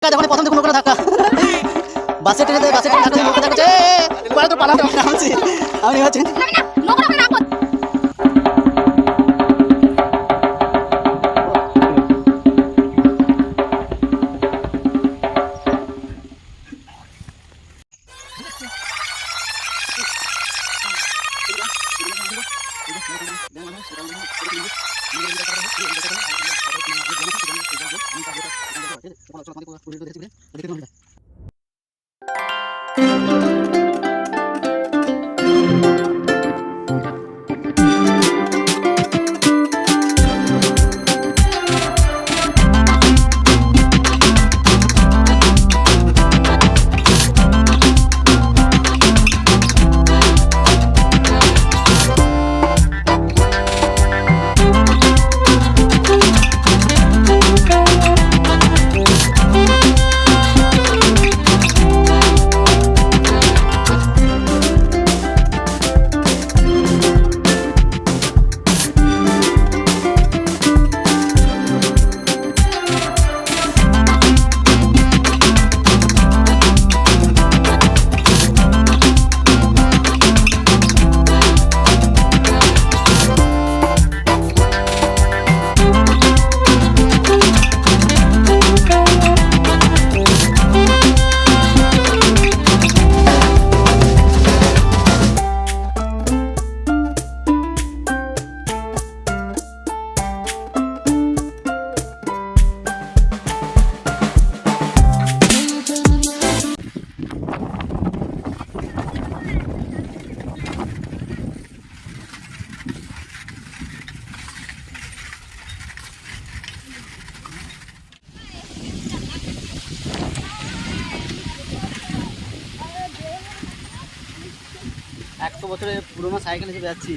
যখন প্রথম কোনো করে ধাক্কা বাসে ট্রেনে ধাক্কা দিয়ে লোকটা দেখাচ্ছে পরে তো পালাতে নামছি আমি হচ্ছে একশো বছরের পুরোনো সাইকেল হিসেবে যাচ্ছি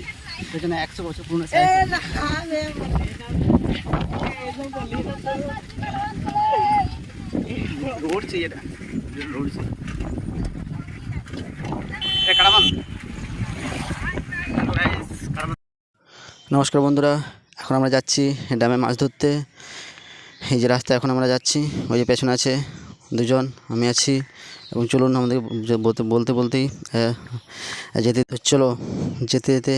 সেজন্য 100 বছর পুরোনো সাইকেল লড়ছে এটা লড়ছে নমস্কার বন্ধুরা, এখন আমরা যাচ্ছি ড্যামে মাছ ধরতে। এই যে রাস্তা এখন আমরা যাচ্ছি, ওই যে পেছনে আছে দুজন, আমি আছি, এবং চলুন আমাদের বলতেই যেতে চলো যেতে যেতে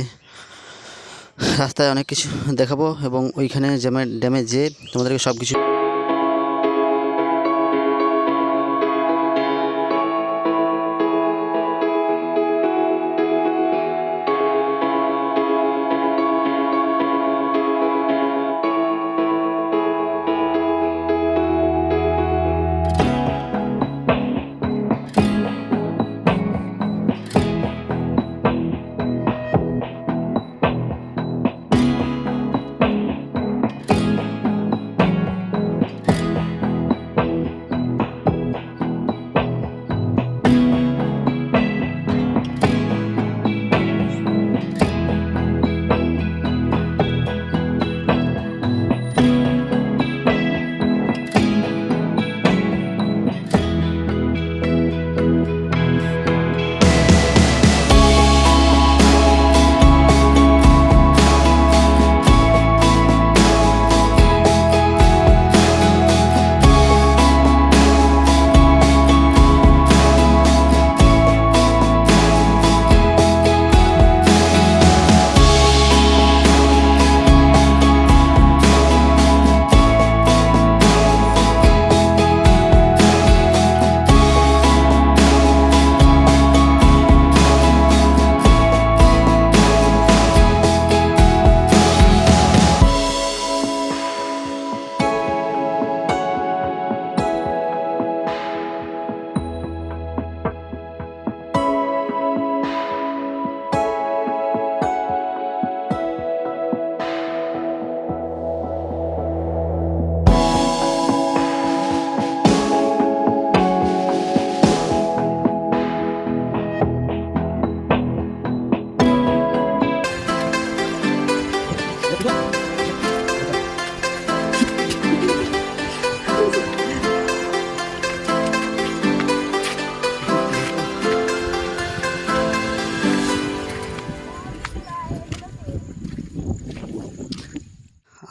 রাস্তায় অনেক কিছু দেখাবো এবং ওইখানে ড্যামে যেয়ে তোমাদেরকে সব কিছু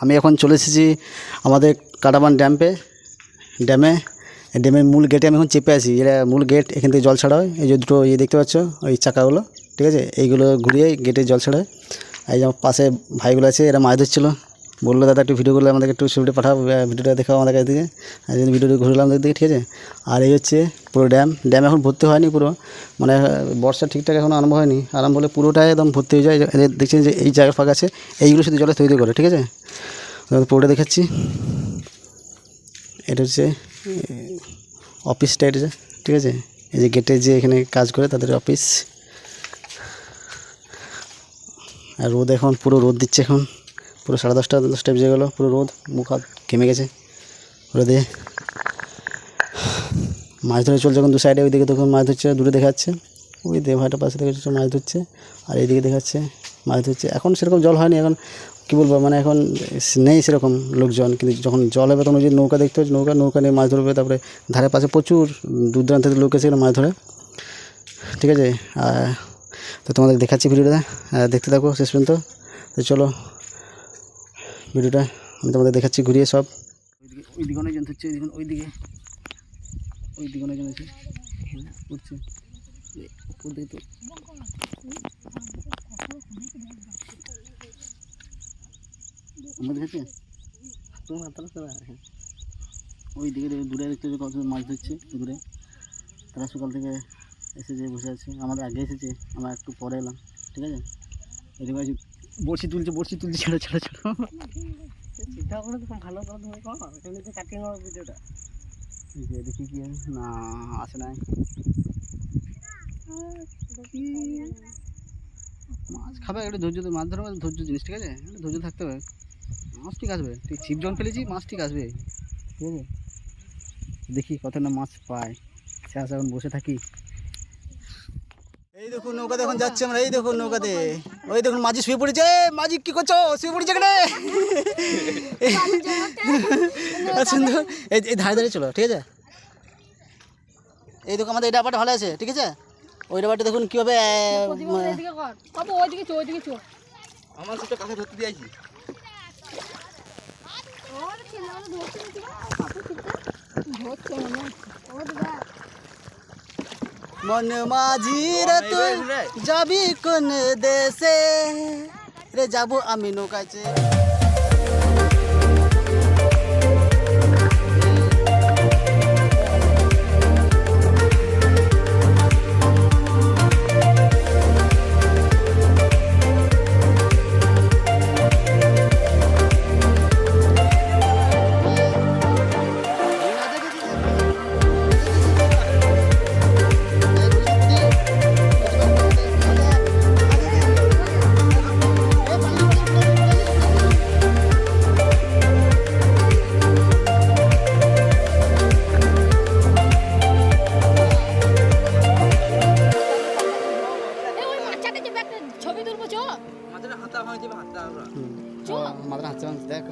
আমি এখন চলে এসেছি আমাদের কাটাবান ড্যামে। ড্যামের মূল গেটে আমি এখন চেপে আছি। এটা মূল গেট, এখান থেকে জল ছাড়া হয়। এই যে দুটো ইয়ে দেখতে পাচ্ছ, ওই চাকাগুলো, ঠিক আছে, এইগুলো ঘুরিয়ে গেটে জল ছাড়া হয়। এই যে আমার পাশে ভাইগুলো আছে, এরা মাছ ধরছিলো। বললো দাদা একটু ভিডিও করলে আমাদেরকে একটু ছবিটা পাঠাও, ভিডিওটা দেখাও আমাদের কাছ থেকে। আর ভিডিওটা ঘুরলাম আমাদের দিকে, ঠিক আছে। আর এই হচ্ছে পুরো ড্যাম এখন ভর্তি হয়নি পুরো, মানে বর্ষা ঠিকঠাক এখন আরম্ভ হয়নি। আরম্ভ হলে পুরোটাই একদম ভর্তি হয়ে যায়। দেখছেন যে এই জায়গা ফাঁকা আছে, এইগুলো শুধু জলে তৈরি করে, ঠিক আছে। পুরোটা দেখাচ্ছি। এটা হচ্ছে অফিসটা, এটা ঠিক আছে। এই যে গেটে যে এখানে কাজ করে তাদের অফিস। আর রোদ এখন পুরো রোদ দিচ্ছে, এখন পুরো 10:30 বেজে গেলো, পুরো রোদ, মুখ হাত ঘেমে গেছে রোদে। মাছ ধরে চলছে এখন দু সাইডে। ওইদিকে তখন মাছ ধরছে, দূরে দেখাচ্ছে, ওই ভাইটার পাশে দেখা যাচ্ছে মাছ ধরছে, আর এইদিকে দেখাচ্ছে মাছ ধরছে। এখন সেরকম জল হয়নি, এখন কী বলবো, মানে এখন নেই সেরকম লোকজন। কিন্তু যখন জল হবে তখন ওই যে নৌকা দেখতে হচ্ছে, নৌকা নিয়ে মাছ ধরবে। তারপরে ধারে পাশে প্রচুর দূর দূরান্ত থেকে লোক এসে মাছ ধরে, ঠিক আছে। তো তোমাদের দেখাচ্ছি ভিডিওটা, দেখতে থাকো শেষ পর্যন্ত। তো চলো ভিডিওটা আমি তোমাদের দেখাচ্ছি ঘুরিয়ে সব। ওইদিকে অনেকজন হচ্ছে, ওইদিকে অনেকজন আছে উঠছে উপর দিকে। তো আমাদের কাছে ওইদিকে দূরে দেখতে কত মাছ ধরছে দূরে। তারা সকাল থেকে এসে যে বসে আছে, আমাদের আগে এসেছে, আমরা একটু পরে এলাম, ঠিক আছে। এদিকে আছে বড়শি তুলছে, ছেড়ো ভালো কাটিং ভিডিওটা দেখি কি না আসে নাই। মাছ খাবে একটু ধৈর্য, মাছ ধরার মধ্যে ধৈর্য জিনিস, ঠিক আছে। ধৈর্য থাকতে হবে, মাছ ঠিক আসবে। ঠিক ছিপ জন ফেলেছি, মাছ ঠিক আসবে, ঠিক আছে। দেখি কত না মাছ পায়, সে আসে এখন বসে থাকি। এই দেখুন নৌকাতে এখন যাচ্ছে আমরা, এই দেখুন নৌকাতে, ওই দেখুন মাঝি শুয়ে পড়েছে। মাঝি কি করছো, শুয়ে পড়েছে কেন? সুন্দর, এই ধারে চলো, ঠিক আছে। এই দেখুন আমাদের এই ডাবাটা ভালো আছে, ঠিক আছে। ওই ডাবাটা দেখুন কীভাবে আমার সেটা কাছে ধরতে দিয়েছি। মন মাঝি রে তুই যাবি কোন দেশে রে, যাবো আমি নৌকাছে। মাত্র হাতে দেখ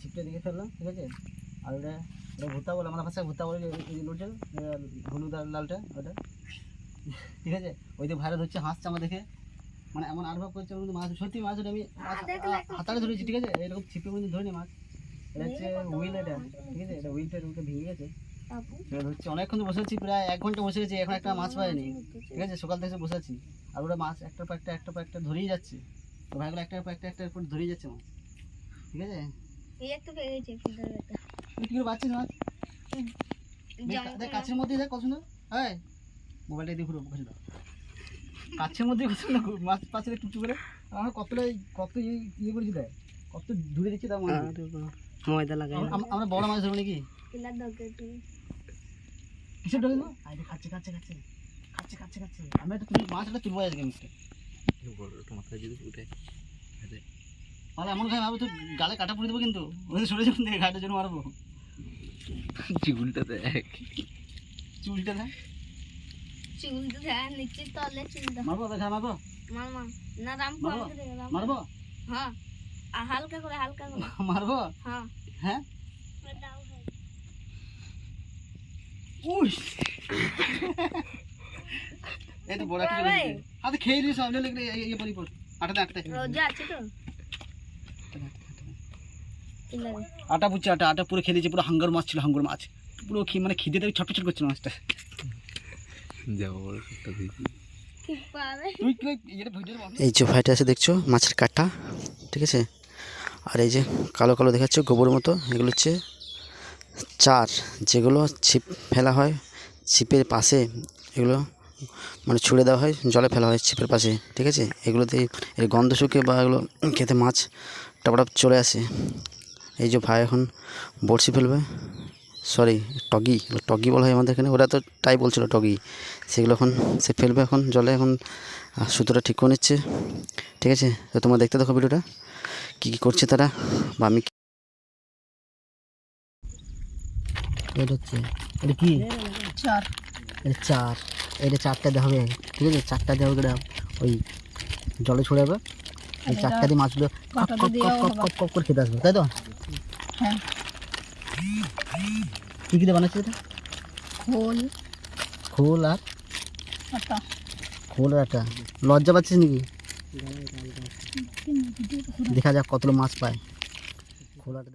ছিপটা দিকে ফেললাম, ঠিক আছে। আর ওটা ভুট্টা বলে, আমার ভাষায় ভুট্টা বলে, লোটে হলুদ আর লালটা ওটা, ঠিক আছে। ওই যে ভাইরা ধরছে, হাসছে আমার দেখে, মানে এমন আরভাব করছে কিন্তু মাছ সত্যি মাছ ধরে আমি হাতারে ধরেছি, ঠিক আছে। এরকম ছিপে কিন্তু ধরিনি মাছ। এটা হচ্ছে হুইল, এটা ঠিক আছে। এটা হুইলটা ভেঙে গেছে, সেটা ধরছি। অনেকক্ষণ বসে আছি, প্রায় 1 ঘন্টা বসে গেছি, এখন একটা মাছ পাইনি, ঠিক আছে। সকাল থেকে বসে আছি, আর ওরা মাছ একটার পর একটা ধরেই যাচ্ছে। ভাইগুলো একটার পর একটা ধরেই যাচ্ছে মাছ, ঠিক আছে। বাচ্চিস মাছ কাছের মধ্যে দেখ কত সুন্দর। হ্যাঁ মোবাইলটা দিয়ে ঘুরো, কাছের মধ্যে মাছ পাচ্ছে টুকটু করে। আমরা কত ইয়ে করেছি, দেখ কত দূরে দিচ্ছি, তার ময়দা লাগাই। আমরা বড় মাছ ধরবো নাকি? কিসের ঢোকে না? খাচ্ছে আমরা একটা মাছ একটা তুলবো আজকে মুখে। তাহলে এমন খাই ভাবো তো গালে কাটা পড়ে দেবো, কিন্তু সরে যখন থেকে ঘাটের জন্য মারবো। চুলটা দেখ, মারবো দেখা মারবো। না রামকো আমাকে দে রাম মারবো হ্যাঁ হালকা করে মারবো হ্যাঁ হ্যাঁ দাও ভাই উই এই তো বড় একটা হাতে খেয়ে দিস সব লেগে এই পরি পর আটাতে রোজা আছে তো আটা বুঝছে আটা পুরো খেয়ে দিয়েছে পুরো হাঙ্গর মাছ ছিল হাঙ্গর মাছ পুরো মানে খিদে থেকে ছটফট করছিল মাছটা কি পাবে তুই কি এটা ভিডিও এই যে ভাইটা আছে দেখছো মাছের কাঁটা, ঠিক আছে। আর এই যে কালো কালো দেখাচ্ছে গোবর মতো, এগুলো হচ্ছে চার, যেগুলো ছিপ ফেলা হয় ছিপের পাশে, এগুলো মানে ছুঁড়ে দেওয়া হয়, জলে ফেলা হয় ছিপের পাশে, ঠিক আছে। এগুলোতে এর গন্ধ শুকে বা এগুলো খেতে মাছ টাপটাপ চলে আসে। এই যে ভাই এখন বড়শি ফেলবে, সরি টগি বলা হয় আমাদের এখানে, ওরা তো তাই বলছিল টগি, সেগুলো এখন সে ফেলবে এখন জলে, এখন সুতোটা ঠিক করে নিচ্ছে, ঠিক আছে। তো তোমরা দেখতে দেখো ভিডিওটা কী কী করছে তারা, বা আমি এটা হচ্ছে এটা কি চার এটা চার, এটা চারটা দেওয়া হবে, ঠিক আছে। চারটা দেওয়া হবে, ওই জলে ছড়ে যাবে, এই চারটা দিয়ে মাছগুলো কপ কপ কপ কপ কপ কপ করে খেতে আসবে, তাই তো? হ্যাঁ কী কী দিয়ে বানাচ্ছে এটা? খোল আর আটা খোল আর আটা। লজ্জা পাচ্ছিস নাকি? দেখা যাক কতগুলো মাছ পায় খোল আটা।